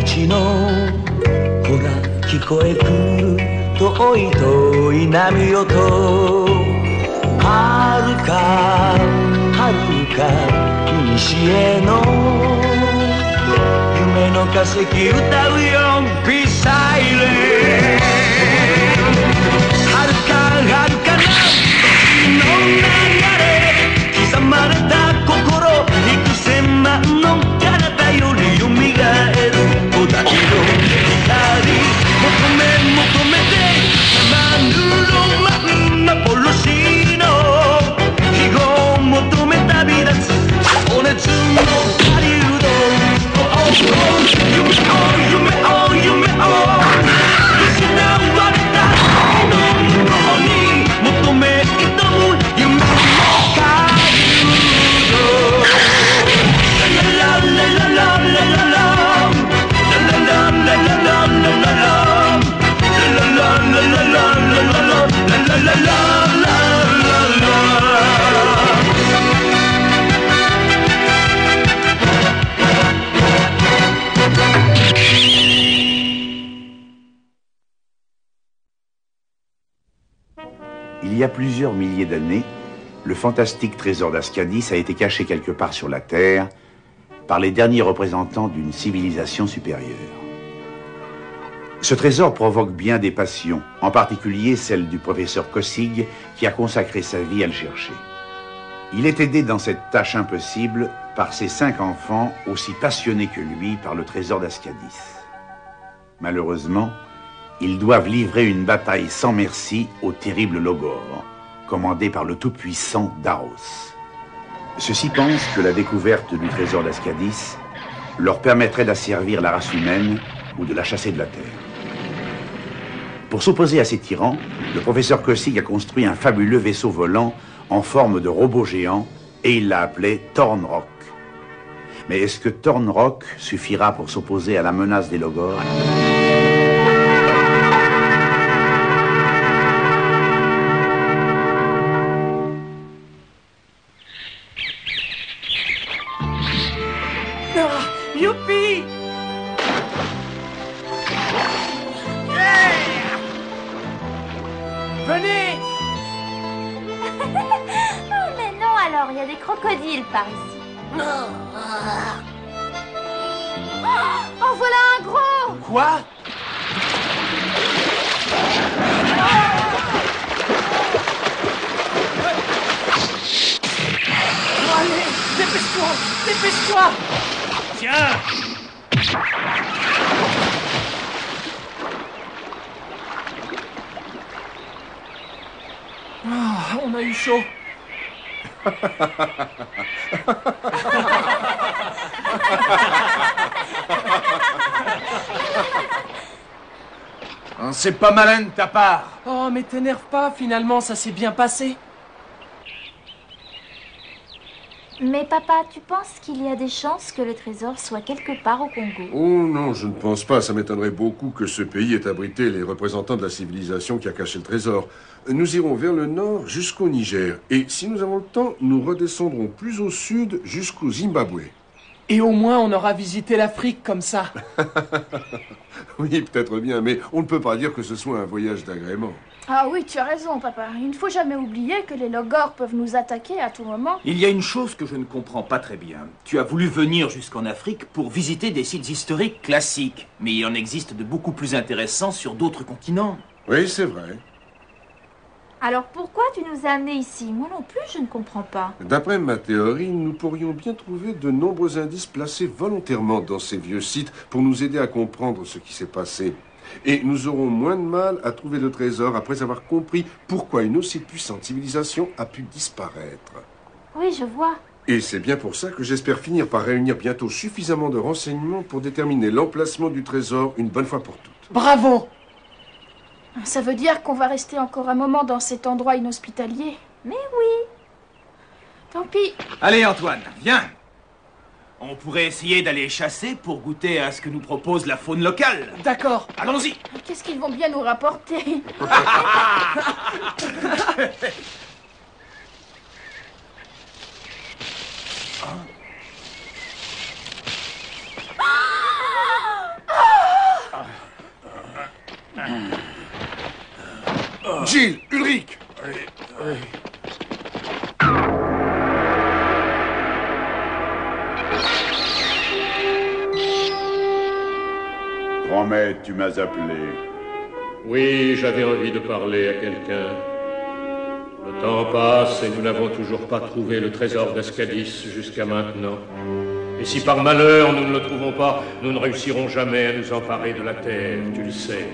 ちのほら聞こえくる遠い遠い波音はるかはるか西への夢の化石歌うよ Be silent はるかはるかな時の流れ刻まれた心幾千万の体よりよみがえる子だけの光求め求めて山ぬのまんま幻の希望を求め旅立つ情熱の狩人夢を夢を夢を失われた愛の向こうに求め挑む夢の狩人ララララララララIl y a plusieurs milliers d'années, le fantastique trésor d'Ascadis a été caché quelque part sur la Terre par les derniers représentants d'une civilisation supérieure. Ce trésor provoque bien des passions, en particulier celle du professeur Kossig qui a consacré sa vie à le chercher. Il est aidé dans cette tâche impossible par ses 5 enfants aussi passionnés que lui par le trésor d'Ascadis. Malheureusement, ils doivent livrer une bataille sans merci au terrible Logor, commandé par le tout-puissant Daros. Ceux-ci pensent que la découverte du trésor d'Ascadis leur permettrait d'asservir la race humaine ou de la chasser de la Terre. Pour s'opposer à ces tyrans, le professeur Kossig a construit un fabuleux vaisseau volant en forme de robot géant et il l'a appelé Thornrock. Mais est-ce que Thornrock suffira pour s'opposer à la menace des Logors ? Youpi! Yeah! Venez! Oh, mais non, alors, il y a des crocodiles par ici. Oh, voilà un gros! Quoi? Oh, allez, dépêche-toi! Dépêche-toi! Tiens! Oh, on a eu chaud. C'est pas malin de ta part. Oh, mais t'énerve pas, finalement, ça s'est bien passé. Mais papa, tu penses qu'il y a des chances que le trésor soit quelque part au Congo? Oh non, je ne pense pas. Ça m'étonnerait beaucoup que ce pays ait abrité les représentants de la civilisation qui a caché le trésor. Nous irons vers le nord jusqu'au Niger. Et si nous avons le temps, nous redescendrons plus au sud jusqu'au Zimbabwe. Et au moins, on aura visité l'Afrique comme ça. Oui, peut-être bien, mais on ne peut pas dire que ce soit un voyage d'agrément. Ah oui, tu as raison, papa. Il ne faut jamais oublier que les Logors peuvent nous attaquer à tout moment. Il y a une chose que je ne comprends pas très bien. Tu as voulu venir jusqu'en Afrique pour visiter des sites historiques classiques. Mais il en existe de beaucoup plus intéressants sur d'autres continents. Oui, c'est vrai. Alors pourquoi tu nous as amenés ici? Moi non plus, je ne comprends pas. D'après ma théorie, nous pourrions bien trouver de nombreux indices placés volontairement dans ces vieux sites pour nous aider à comprendre ce qui s'est passé. Et nous aurons moins de mal à trouver le trésor après avoir compris pourquoi une aussi puissante civilisation a pu disparaître. Oui, je vois. Et c'est bien pour ça que j'espère finir par réunir bientôt suffisamment de renseignements pour déterminer l'emplacement du trésor une bonne fois pour toutes. Bravo! Ça veut dire qu'on va rester encore un moment dans cet endroit inhospitalier. Mais oui. Tant pis. Allez Antoine, viens. On pourrait essayer d'aller chasser pour goûter à ce que nous propose la faune locale. D'accord. Allons-y. Qu'est-ce qu'ils vont bien nous rapporter? Gilles, Ulrich! Promets, tu m'as appelé. Oui, j'avais envie de parler à quelqu'un. Le temps passe et nous n'avons toujours pas trouvé le trésor d'Ascadis jusqu'à maintenant. Et si par malheur nous ne le trouvons pas, nous ne réussirons jamais à nous emparer de la terre, tu le sais.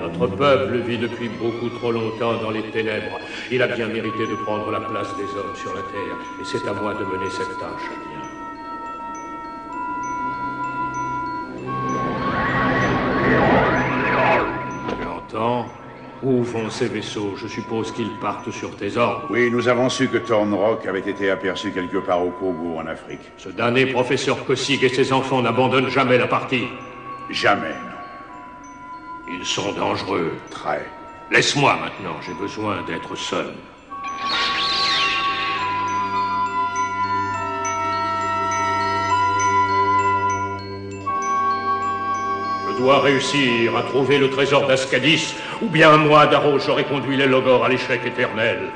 Notre peuple vit depuis beaucoup trop longtemps dans les ténèbres. Il a bien mérité de prendre la place des hommes sur la terre. Et c'est à moi de mener cette tâche à bien. Où vont ces vaisseaux? Je suppose qu'ils partent sur tes ordres. Oui, nous avons su que Thornrock avait été aperçu quelque part au Congo, en Afrique. Ce damné professeur Kossig et ses enfants n'abandonnent jamais la partie. Jamais, non. Ils sont dangereux. Très. Laisse-moi maintenant, j'ai besoin d'être seul. Je dois réussir à trouver le trésor d'Ascadis, ou bien moi, Darrow, j'aurais conduit les Logors à l'échec éternel.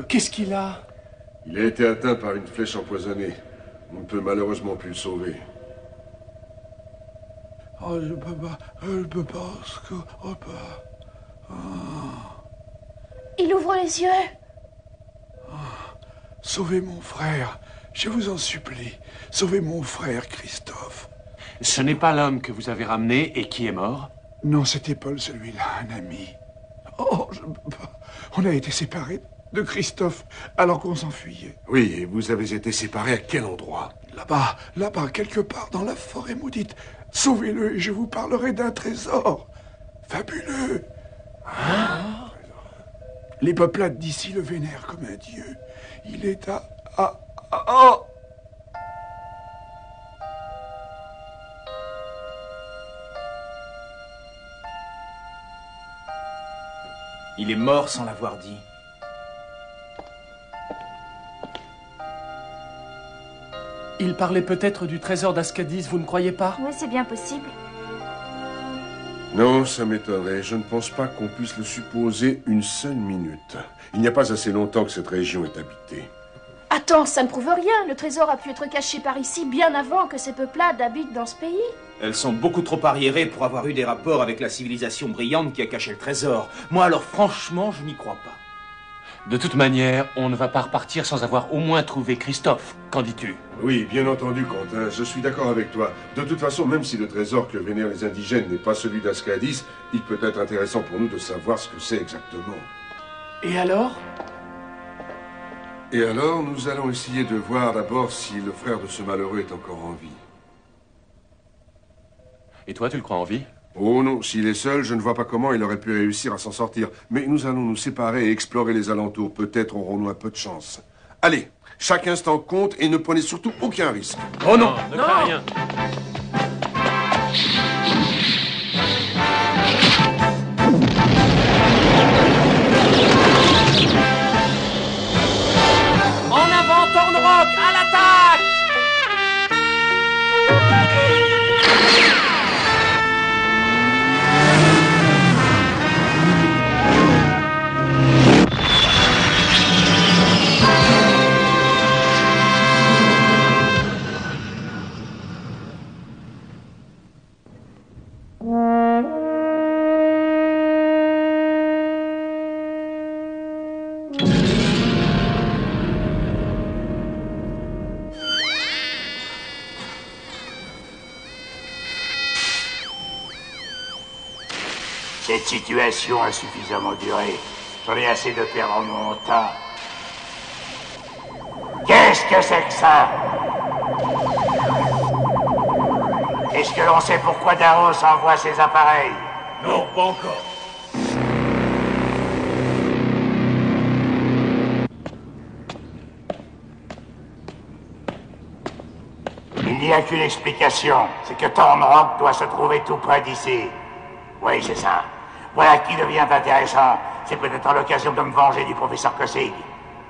Qu'est-ce qu'il a? Il a été atteint par une flèche empoisonnée. On ne peut malheureusement plus le sauver. Oh, je peux pas, oh, pas. Oh. Il ouvre les yeux. Oh. Sauvez mon frère, je vous en supplie. Sauvez mon frère, Christophe. Ce n'est pas l'homme que vous avez ramené et qui est mort? Non, c'était Paul, celui-là, un ami. Oh, je peux pas. On a été séparés de Christophe alors qu'on s'enfuyait. Oui, et vous avez été séparés à quel endroit? Là-bas, quelque part dans la forêt maudite. Sauvez-le et je vous parlerai d'un trésor fabuleux. Hein? Les peuplades d'ici le vénèrent comme un dieu. Il est oh! Il est mort sans l'avoir dit. Il parlait peut-être du trésor d'Ascadis, vous ne croyez pas? Oui, c'est bien possible. Non, ça m'étonnerait. Je ne pense pas qu'on puisse le supposer une seule minute. Il n'y a pas assez longtemps que cette région est habitée. Attends, ça ne prouve rien. Le trésor a pu être caché par ici bien avant que ces peuplades habitent dans ce pays. Elles sont beaucoup trop arriérées pour avoir eu des rapports avec la civilisation brillante qui a caché le trésor. Moi, alors franchement, je n'y crois pas. De toute manière, on ne va pas repartir sans avoir au moins trouvé Christophe. Qu'en dis-tu? Oui, bien entendu, Quentin, je suis d'accord avec toi. De toute façon, même si le trésor que vénèrent les indigènes n'est pas celui d'Ascadis, il peut être intéressant pour nous de savoir ce que c'est exactement. Et alors? Et alors, nous allons essayer de voir d'abord si le frère de ce malheureux est encore en vie. Et toi, tu le crois en vie? Oh non, s'il est seul, je ne vois pas comment il aurait pu réussir à s'en sortir. Mais nous allons nous séparer et explorer les alentours. Peut-être aurons-nous un peu de chance. Allez, chaque instant compte et ne prenez surtout aucun risque. Oh non, ne fais rien. En avant, Thornrock, à l'attaque! Cette situation a suffisamment duré. J'en ai assez de perdre mon temps. Qu'est-ce que c'est que ça? Est-ce que l'on sait pourquoi Darrow envoie ses appareils? Non, pas encore. Il n'y a qu'une explication. C'est que Thornrock doit se trouver tout près d'ici. Oui, c'est ça. Voilà qui devient intéressant. C'est peut-être l'occasion de me venger du professeur Cossig.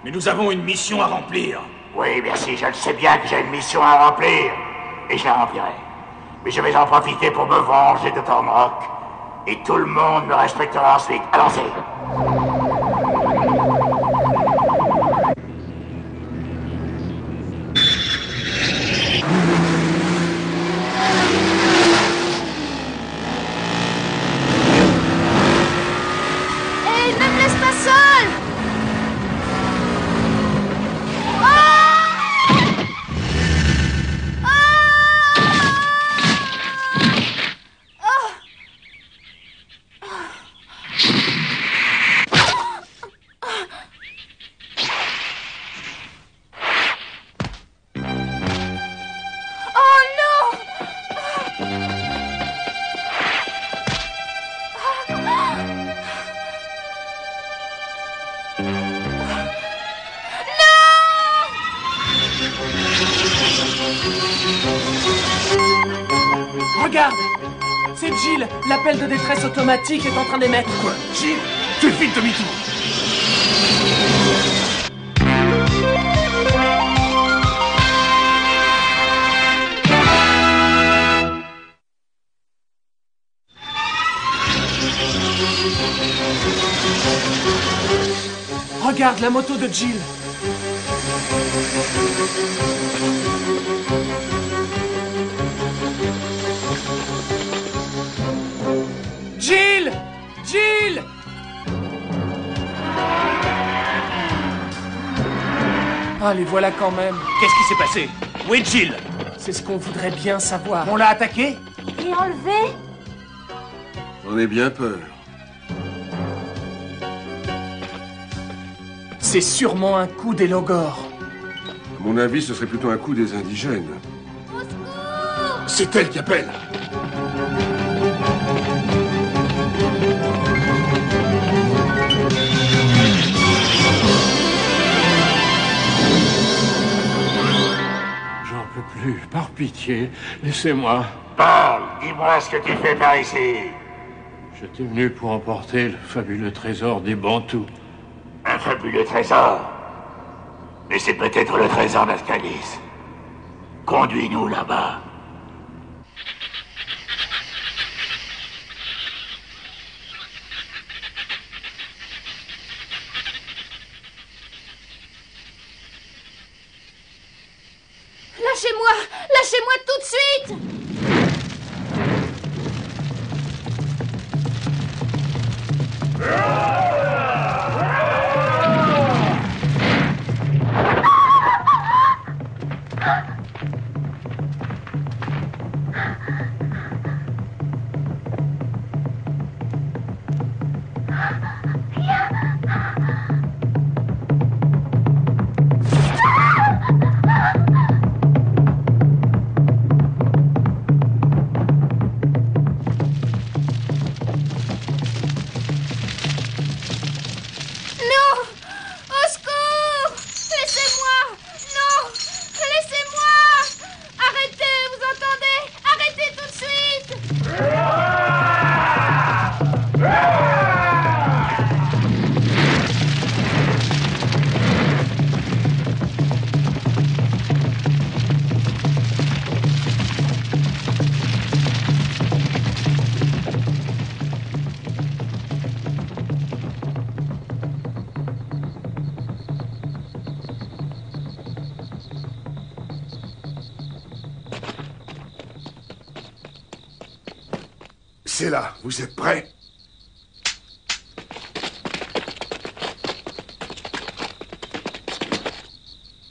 Mais nous avons une mission à remplir. Oui, merci, je le sais bien que j'ai une mission à remplir. Et je la remplirai. Mais je vais en profiter pour me venger de Thornrock. Et tout le monde me respectera ensuite. Allons-y. Regarde! C'est Jill! L'appel de détresse automatique est en train d'émettre. Quoi? Jill? Tu fais demi-tour! Regarde la moto de Jill! Jill! Jill! Ah, les voilà quand même. Qu'est-ce qui s'est passé? Où est Jill? C'est ce qu'on voudrait bien savoir. On l'a attaqué? Et enlevé? J'en ai bien peur. C'est sûrement un coup des Logors. À mon avis, ce serait plutôt un coup des indigènes. C'est elle qui appelle. J'en peux plus. Par pitié, laissez-moi. Parle, dis-moi ce que tu fais par ici. J'étais venu pour emporter le fabuleux trésor des Bantous. Un fabuleux trésor. Mais c'est peut-être le trésor d'Ascalis. Conduis-nous là-bas. Lâchez-moi! Lâchez-moi tout de suite! C'est là, vous êtes prêts?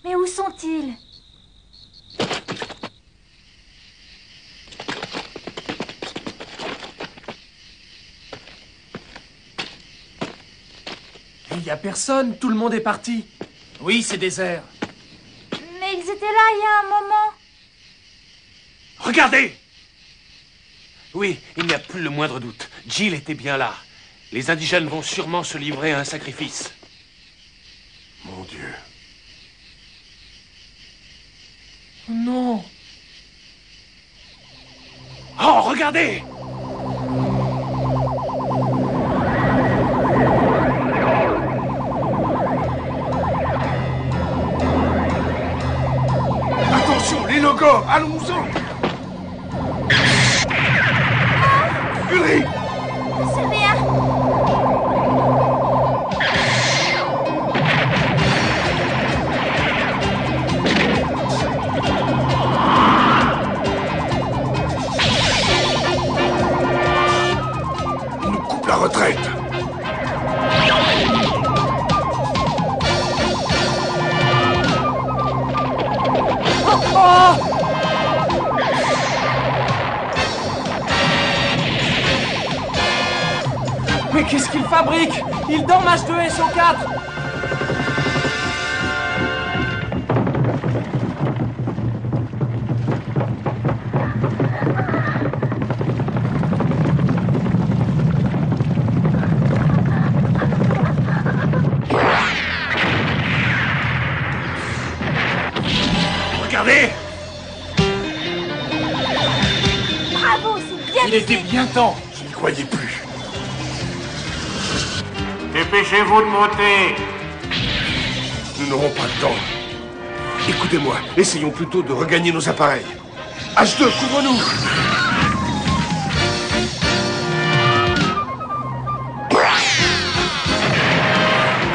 Mais où sont-ils? Il n'y a personne, tout le monde est parti. Oui, c'est désert. Mais ils étaient là il y a un moment. Regardez! Oui, il n'y a plus le moindre doute. Jill était bien là. Les indigènes vont sûrement se livrer à un sacrifice. Mon Dieu. Non. Regardez! Attention, les logos, allons-en! Ulrich! C'est bien. Il nous coupe la retraite. Oh! Mais qu'est-ce qu'il fabrique? Il dorment H2 et SO4. Regardez! Bravo, c'est bien. Il était bien temps. Je n'y croyais plus. Dépêchez-vous de monter. Nous n'aurons pas le temps. Écoutez-moi, essayons plutôt de regagner nos appareils. H2, couvre-nous!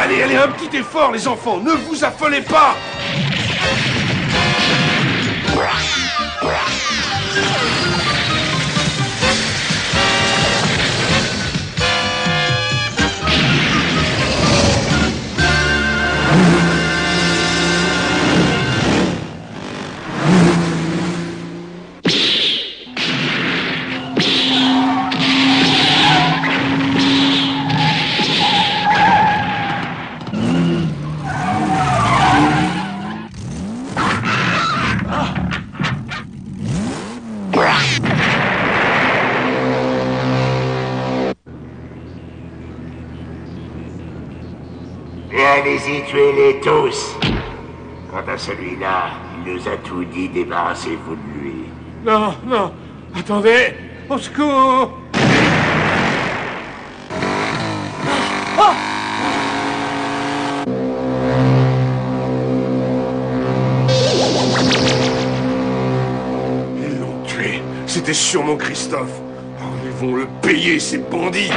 Allez, allez, un petit effort, les enfants, ne vous affolez pas! Et allez-y, tuez-les tous. Quant à celui-là, il nous a tout dit, débarrassez-vous de lui. Non, non. Attendez. Au secours. Ils l'ont tué. C'était sûrement Christophe. Oh, ils vont le payer, ces bandits.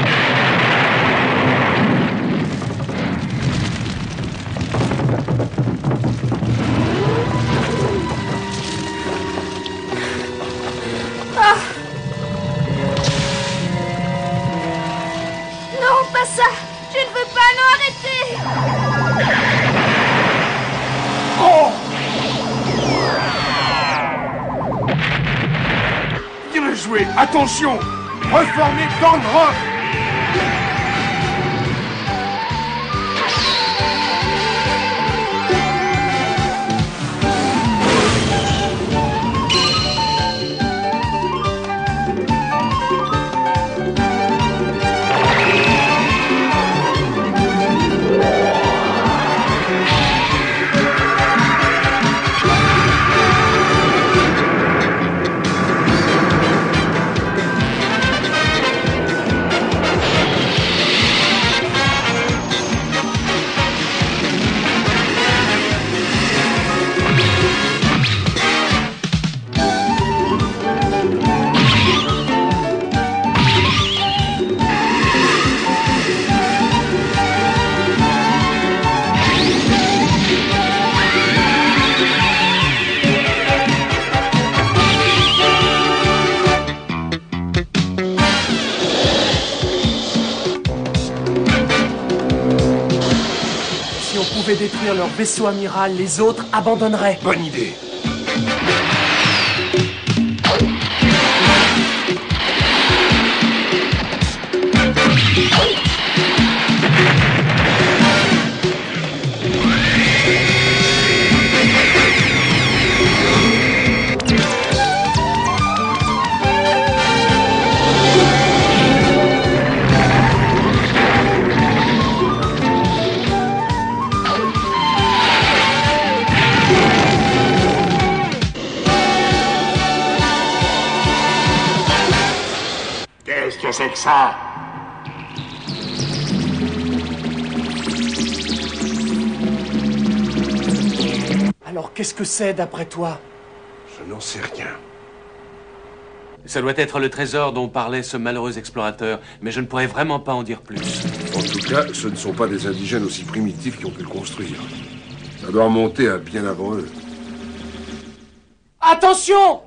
Non, pas ça. Je ne veux pas, non, arrêtez. Bien joué. Attention. Reformez Thornrock. Si on pouvait détruire leur vaisseau amiral, les autres abandonneraient. Bonne idée. que c'est que ça? Alors qu'est-ce que c'est d'après toi? Je n'en sais rien. Ça doit être le trésor dont parlait ce malheureux explorateur, mais je ne pourrais vraiment pas en dire plus. En tout cas, ce ne sont pas des indigènes aussi primitifs qui ont pu le construire. Ça doit remonter à bien avant eux. Attention!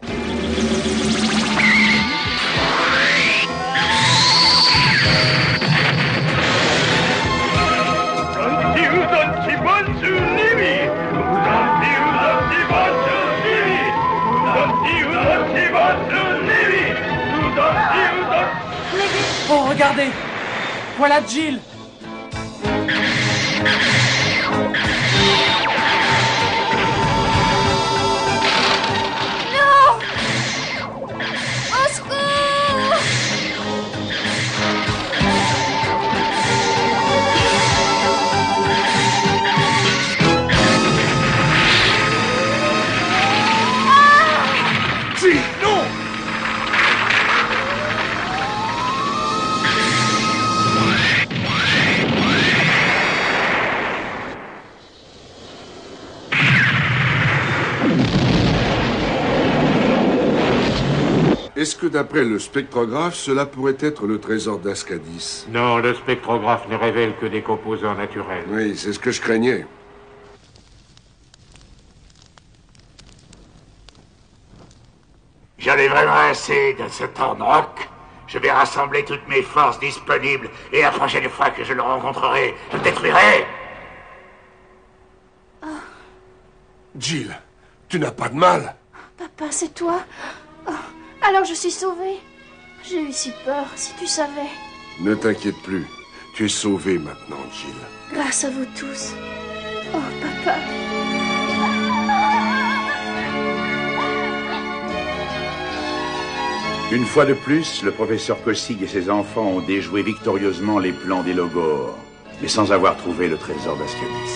Oh, regardez! Voilà Jill! Non! Au secours! Jill, non! Est-ce que d'après le spectrographe, cela pourrait être le trésor d'Ascadis? Non, le spectrographe ne révèle que des composants naturels. Oui, c'est ce que je craignais. J'en ai vraiment assez de ce Tormrock. Je vais rassembler toutes mes forces disponibles et la prochaine fois que je le rencontrerai, je le détruirai. Jill, tu n'as pas de mal? Papa, c'est toi? Oh, alors je suis sauvée. J'ai eu si peur, si tu savais. Ne t'inquiète plus. Tu es sauvée maintenant, Jill. Grâce à vous tous. Oh, papa. Une fois de plus, le professeur Kossig et ses enfants ont déjoué victorieusement les plans des Logor, mais sans avoir trouvé le trésor d'Ascadis.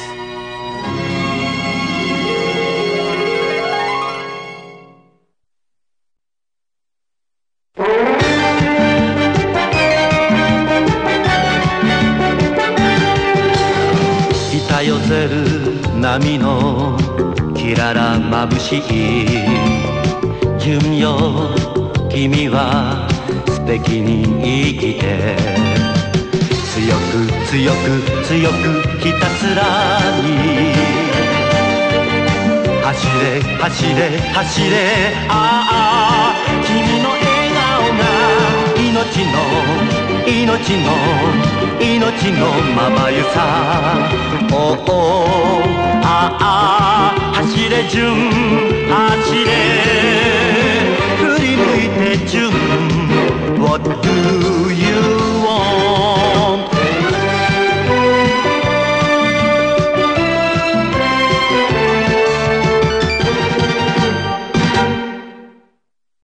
走れ純